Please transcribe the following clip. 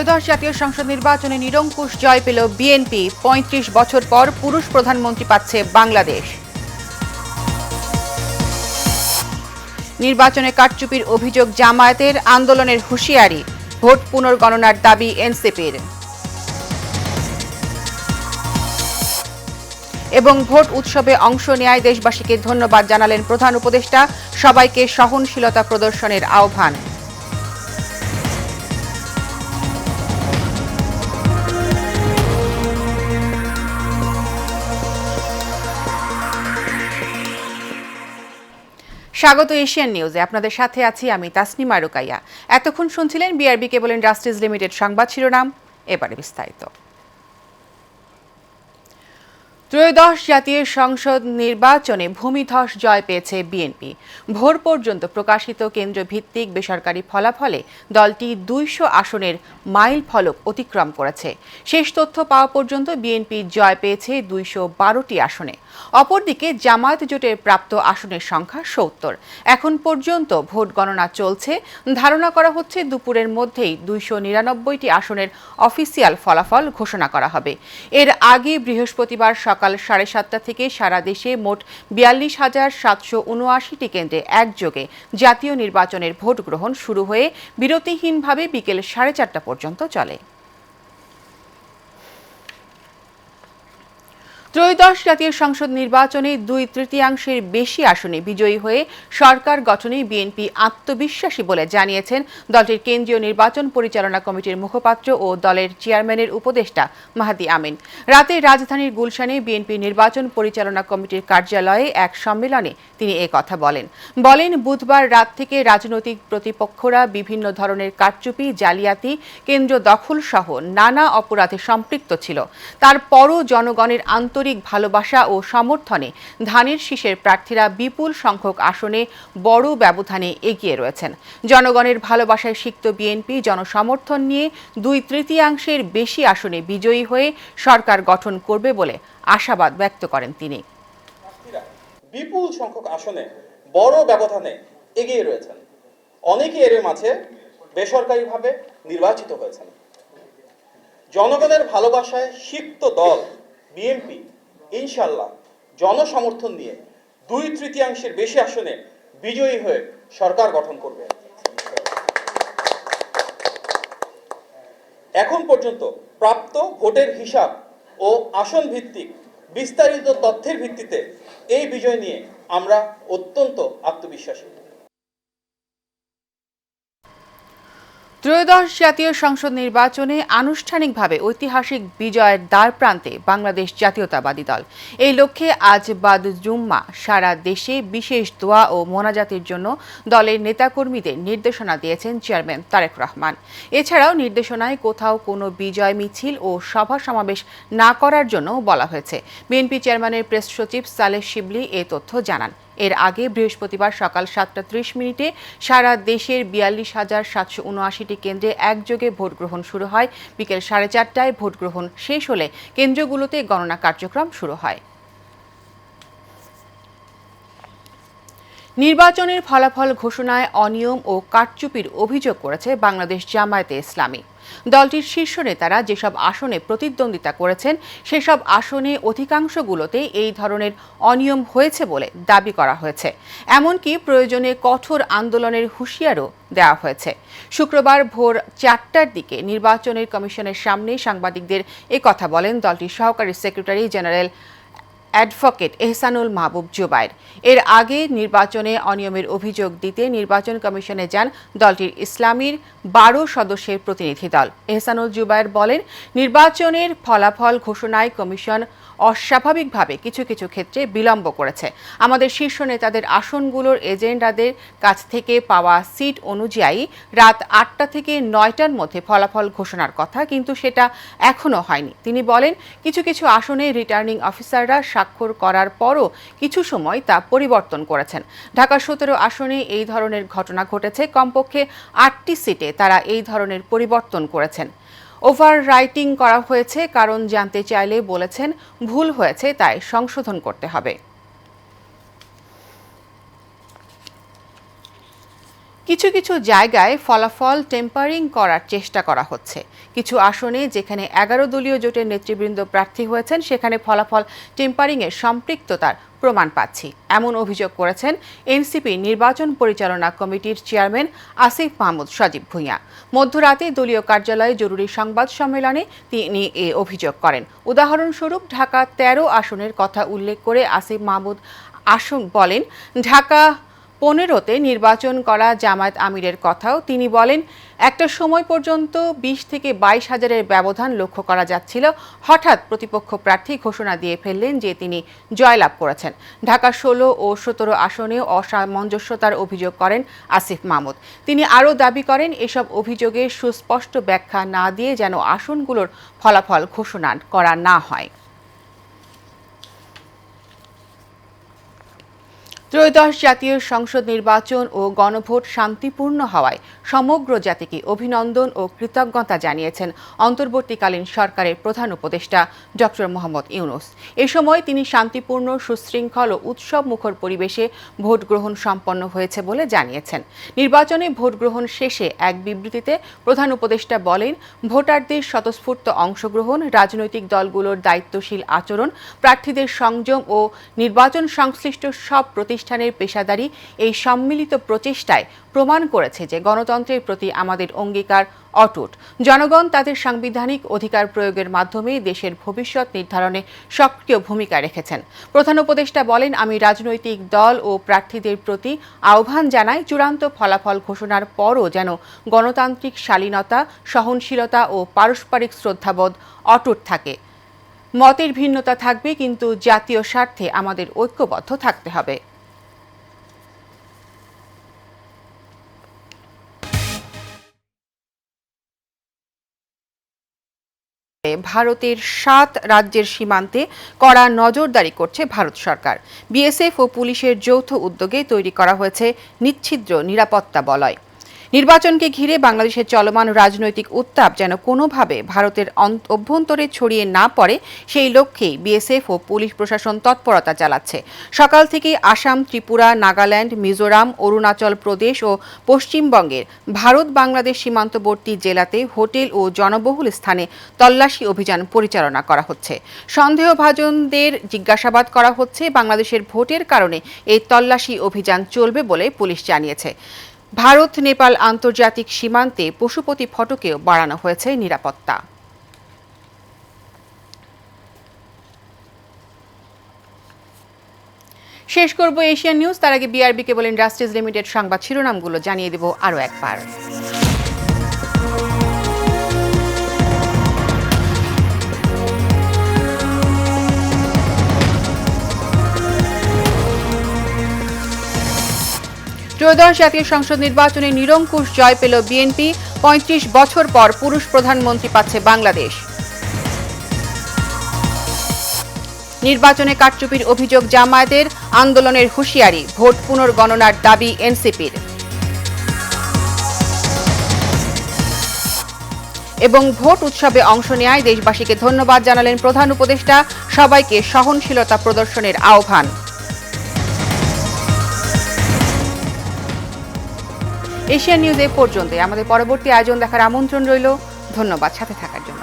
ত্রয়োদশ জাতীয় সংসদ নির্বাচনে নিরঙ্কুশ জয় পেল বিএনপি। ৩৫ বছর পর পুরুষ প্রধানমন্ত্রী পাচ্ছে বাংলাদেশ। নির্বাচনে কারচুপির অভিযোগ জামায়াতের, আন্দোলনের হুঁশিয়ারি। ভোট পুনর্গণনার দাবি এনসিপির। এবং ভোট উৎসবে অংশ নেয় দেশবাসীকে ধন্যবাদ জানালেন প্রধান উপদেষ্টা। সবাইকে সহনশীলতা প্রদর্শনের আহ্বান। স্বাগত এশিয়ান নিউজে, আপনাদের সাথে আছি আমি তাসনিমা রুকাইয়া। এতক্ষণ শুনছিলেন বিআরবি কেবল ইন্ডাস্ট্রিজ লিমিটেড সংবাদ শিরোনাম। এবারে বিস্তারিত। ত্রয়োদশ জাতীয় সংসদ নির্বাচনে ভূমিধস জয় পেয়েছে বিএনপি। ভোর পর্যন্ত প্রকাশিত কেন্দ্র ভিত্তিক বেসরকারি ফলাফলে দলটি ২০০ আসনের মাইল ফলক অতিক্রম করেছে। শেষ তথ্য পাওয়া পর্যন্ত বিএনপি জয় পেয়েছে ২১২টি আসনে। অপরদিকে জামায়াত জোটের প্রাপ্ত আসনের সংখ্যা ৭০। এখন পর্যন্ত ভোট গণনা চলছে। ধারণা করা হচ্ছে দুপুরের মধ্যেই ২৯৯টি আসনের অফিসিয়াল ফলাফল ঘোষণা করা হবে। এর আগে বৃহস্পতিবার সকাল ৭:৩০ থেকে সারা দেশে মোট ৪২,৭৭৯টি কেন্দ্রে একযোগে জাতীয় নির্বাচনের ভোট গ্রহণ শুরু হয়ে বিরতিহীনভাবে বিকেল ৪:৩০ পর্যন্ত চলে। ত্রয়োদশ জাতীয় সংসদ নির্বাচনে ২/৩ বেশি আসনে বিজয়ী হয়ে সরকার গঠনে বিএনপি আত্মবিশ্বাসী বলে জানিয়েছেন দলটির কেন্দ্রীয় নির্বাচন পরিচালনা কমিটির মুখপাত্র ও দলের চেয়ারম্যানের উপদেষ্টা মাহাদি আমিন। রাতে রাজধানীর গুলশানে বিএনপি নির্বাচন পরিচালনা কমিটির কার্যালয়ে এক সম্মেলনে তিনি কথা বলেন বুধবার রাত থেকে রাজনৈতিক প্রতিপক্ষরা বিভিন্ন ধরনের কারচুপি, জালিয়াতি, কেন্দ্র দখল সহ নানা অপরাধে সম্পৃক্ত ছিল। তারপরও জনগণের আন্তরিক ভালোবাসা ও সমর্থনে ধানের শীষের প্রার্থীরা বিপুল সংখ্যক আসনে বড় ব্যবধানে এগিয়ে রয়েছেন। জনগণের ভালোবাসায় সিক্ত বিএনপি জনসমর্থন নিয়ে ২/৩ বেশি আসনে বিজয়ী হয়ে সরকার গঠন করবে বলে আশাবাদ ব্যক্ত করেন তিনি। বিপুল সংখ্যক আসনে বড় ব্যবধানে এগিয়ে রয়েছেন। অনেকে এর মাঝে বেসরকারিভাবে নির্বাচিত হয়েছেন। জনগণের ভালোবাসায় সিক্ত দল বিএনপি ইনশাল্লাহ জনসমর্থন নিয়ে ২/৩ বেশি আসনে বিজয়ী হয়ে সরকার গঠন করবে। এখন পর্যন্ত প্রাপ্ত ভোটের হিসাব ও আসন ভিত্তিক বিস্তারিত তথ্যের ভিত্তিতে এই বিজয় নিয়ে আমরা অত্যন্ত আত্মবিশ্বাসী। ত্রয়োদশ জাতীয় সংসদ নির্বাচনে আনুষ্ঠানিকভাবে ঐতিহাসিক বিজয়ের দ্বার প্রান্তে বাংলাদেশ জাতীয়তাবাদী দল। এই লক্ষ্যে আজ বাদ জুম্মা সারা দেশে বিশেষ দোয়া ও মোনাজাতের জন্য দলের নেতাকর্মীদের নির্দেশনা দিয়েছেন চেয়ারম্যান তারেক রহমান। এছাড়াও নির্দেশনায় কোথাও কোনো বিজয় মিছিল ও সভা সমাবেশ না করার জন্য বলা হয়েছে। বিএনপি চেয়ারম্যানের প্রেস সচিব সালেহ শিবলি এ তথ্য জানান। এর আগে বৃহস্পতিবার সকাল ৭:৩০ সারা দেশের ৪২,৭৭৯টি কেন্দ্রে একযোগে ভোট গ্রহণ শুরু হয়। বিকেল ৪:৩০ ভোট গ্রহণ শেষ হলে কেন্দ্রগুলোতে গণনা কার্যক্রম শুরু হয়। নির্বাচনের ফলাফল ঘোষণায় অনিয়ম ও কারচুপির অভিযোগ করেছে বাংলাদেশ জামায়াতে ইসলামী। দলটির শীর্ষ নেতারা যেসব আসনে প্রতিদ্বন্দ্বিতা করেছেন সেসব আসনে অধিকাংশগুলোতে এই ধরনের অনিয়ম হয়েছে বলে দাবি করা হয়েছে। এমনকি প্রয়োজনে কঠোর আন্দোলনের হুঁশিয়ারও দেওয়া হয়েছে। শুক্রবার ভোর ৪টার দিকে নির্বাচনের কমিশনের সামনে সাংবাদিকদের কথা বলেন দলটির সহকারী সেক্রেটারি জেনারেল অ্যাডভোকেট এহসানুল মাহবুব জুবায়ের। এর আগে নির্বাচনে অনিয়মের অভিযোগ দিতে নির্বাচন কমিশনে যান দলটির ইসলামীর ১২ সদস্যের প্রতিনিধি দল। এহসানুল জুবায়ের বলেন, নির্বাচনের ফলাফল ঘোষণায় কমিশন অস্বাভাবিকভাবে কিছু কিছু ক্ষেত্রে বিলম্ব করেছে। আমাদের শীর্ষ নেতাদের আসনগুলোর এজেন্ডাদের কাছ থেকে পাওয়া সিট অনুযায়ী রাত ৮টা থেকে ৯টার মধ্যে ফলাফল ঘোষণার কথা, কিন্তু সেটা এখনও হয়নি। তিনি বলেন, কিছু কিছু আসনে রিটার্নিং অফিসাররা স্বাক্ষর করার পরও কিছু সময় তা পরিবর্তন করেছেন। ঢাকা ১৭ আসনে এই ধরনের ঘটনা ঘটেছে। কমপক্ষে ৮টি সিটে তারা এই ধরনের পরিবর্তন করেছেন। ওভার রাইটিং করা হয়েছে, কারণ জানতে চাইলে বলেছেন ভুল হয়েছে, তাই সংশোধন করতে হবে। কিছু কিছু জায়গায় ফলাফল টেম্পারিং করার চেষ্টা করা হচ্ছে। কিছু আসনে যেখানে 11 দলীয় জোটের নেতৃবৃন্দ প্রার্থী হয়েছেন সেখানে ফলাফল টেম্পারিংয়ের সম্পৃক্ততার প্রমাণ পাচ্ছি, এমন অভিযোগ করেছেন এনসিপি নির্বাচন পরিচালনা কমিটির চেয়ারম্যান আসিফ মাহমুদ সজীব ভূঁইয়া। মধ্যরাতে দলীয় কার্যালয়ে জরুরি সংবাদ সম্মেলনে তিনি এ অভিযোগ করেন। উদাহরণস্বরূপ ঢাকা 13 আসনের কথা উল্লেখ করে আসিফ মাহমুদ বলেন, ঢাকা 15তে নির্বাচন করা জামায়াত আমিরের কথাও তিনি বলেন। একটা সময় পর্যন্ত 20 থেকে 22 হাজারের ব্যবধান লক্ষ্য করা যাচ্ছিল। হঠাৎ প্রতিপক্ষ প্রার্থী ঘোষণা দিয়ে ফেললেন যে তিনি জয়লাভ করেছেন। ঢাকা 16 ও 17 আসনেও অসামঞ্জস্যতার অভিযোগ করেন আসিফ মাহমুদ। তিনি আরও দাবি করেন, এসব অভিযোগের সুস্পষ্ট ব্যাখ্যা না দিয়ে যেন আসনগুলোর ফলাফল ঘোষণা করা না হয়। ত্রয়োদশ জাতীয় সংসদ নির্বাচন ও গণভোট শান্তিপূর্ণ হওয়ায় সমগ্র জাতিকে অভিনন্দন ও কৃতজ্ঞতা জানিয়েছেন অন্তর্বর্তীকালীন সরকারের প্রধান উপদেষ্টা ডক্টর মোহাম্মদ ইউনূস। এ সময় তিনি শান্তিপূর্ণ, সুশৃঙ্খল ও উৎসবমুখর পরিবেশে ভোট গ্রহণ সম্পন্ন হয়েছে বলে জানিয়েছেন। নির্বাচনে ভোট গ্রহণ শেষে এক বিবৃতিতে প্রধান উপদেষ্টা বলেন, ভোটারদের স্বতঃস্ফূর্ত অংশগ্রহণ, রাজনৈতিক দলগুলোর দায়িত্বশীল আচরণ, প্রার্থীদের সংযম ও নির্বাচন সংশ্লিষ্ট সব প্রতিষ্ঠানের পেশাদারি এই সম্মিলিত প্রচেষ্টায় প্রমাণ করেছে যে গণতন্ত্রের প্রতি আমাদের অঙ্গীকার অটুট। জনগণ তাদের সাংবিধানিক অধিকার প্রয়োগের মাধ্যমে দেশের ভবিষ্যৎ নির্ধারণে সক্রিয় ভূমিকা রেখেছেন। প্রধান উপদেষ্টা বলেন, আমি রাজনৈতিক দল ও প্রার্থীদের প্রতি আহ্বান জানাই, চূড়ান্ত ফলাফল ঘোষণার পরও যেন গণতান্ত্রিক শালীনতা, সহনশীলতা ও পারস্পরিক শ্রদ্ধাবোধ অটুট থাকে। মতের ভিন্নতা থাকবে, কিন্তু জাতীয় স্বার্থে আমাদের ঐক্যবদ্ধ থাকতে হবে। ভারতের 7 রাজ্যের সীমান্তে কড়া নজরদারি করছে ভারত সরকার। বিএসএফ ও পুলিশের যৌথ উদ্যোগে তৈরি করা হয়েছে নিচ্ছিদ্র নিরাপত্তা বলয়। নির্বাচনকে ঘিরে বাংলাদেশের চলমান রাজনৈতিক উত্তাপ যেন কোনোভাবে ভারতের অভ্যন্তরে ছড়িয়ে না পড়ে, সেই লক্ষ্যেই বিএসএফ ও পুলিশ প্রশাসন তৎপরতা চালাচ্ছে। সকাল থেকে আসাম, ত্রিপুরা, নাগাল্যান্ড, মিজোরাম, অরুণাচল প্রদেশ ও পশ্চিমবঙ্গের ভারত বাংলাদেশ সীমান্তবর্তী জেলাতে হোটেল ও জনবহুল স্থানে তল্লাশি অভিযান পরিচালনা করা হচ্ছে। সন্দেহভাজনদের জিজ্ঞাসাবাদ করা হচ্ছে। বাংলাদেশের ভোটের কারণে এই তল্লাশি অভিযান চলবে বলে পুলিশ জানিয়েছে। ভারত নেপাল আন্তর্জাতিক সীমান্তে পশুপতি ফটকেও বাড়ানো হয়েছে নিরাপত্তা। শেষ করব এশিয়ান নিউজ, তার আগে বিআরবি কেবল ইন্ডাস্ট্রিজ লিমিটেড সংবাদ শিরোনামগুলো জানিয়ে দেব আরও একবার। ত্রয়োদশ জাতীয় সংসদ নির্বাচনে নিরঙ্কুশ জয় পেল বিএনপি। ৩৫ বছর পর পুরুষ প্রধানমন্ত্রী পাচ্ছে বাংলাদেশ। নির্বাচনে কারচুপির অভিযোগ জামায়াতের, আন্দোলনের হুঁশিয়ারি, ভোট পুনর্গণনার দাবি এনসিপির। এবং ভোট উৎসবে অংশ নেয় দেশবাসীকে ধন্যবাদ জানালেন প্রধান উপদেষ্টা, সবাইকে সহনশীলতা প্রদর্শনের আহ্বান। এশিয়ান নিউজ এ পর্যন্ত। আমাদের পরবর্তী আয়োজন দেখার আমন্ত্রণ রইল। ধন্যবাদ সাথে থাকার জন্য।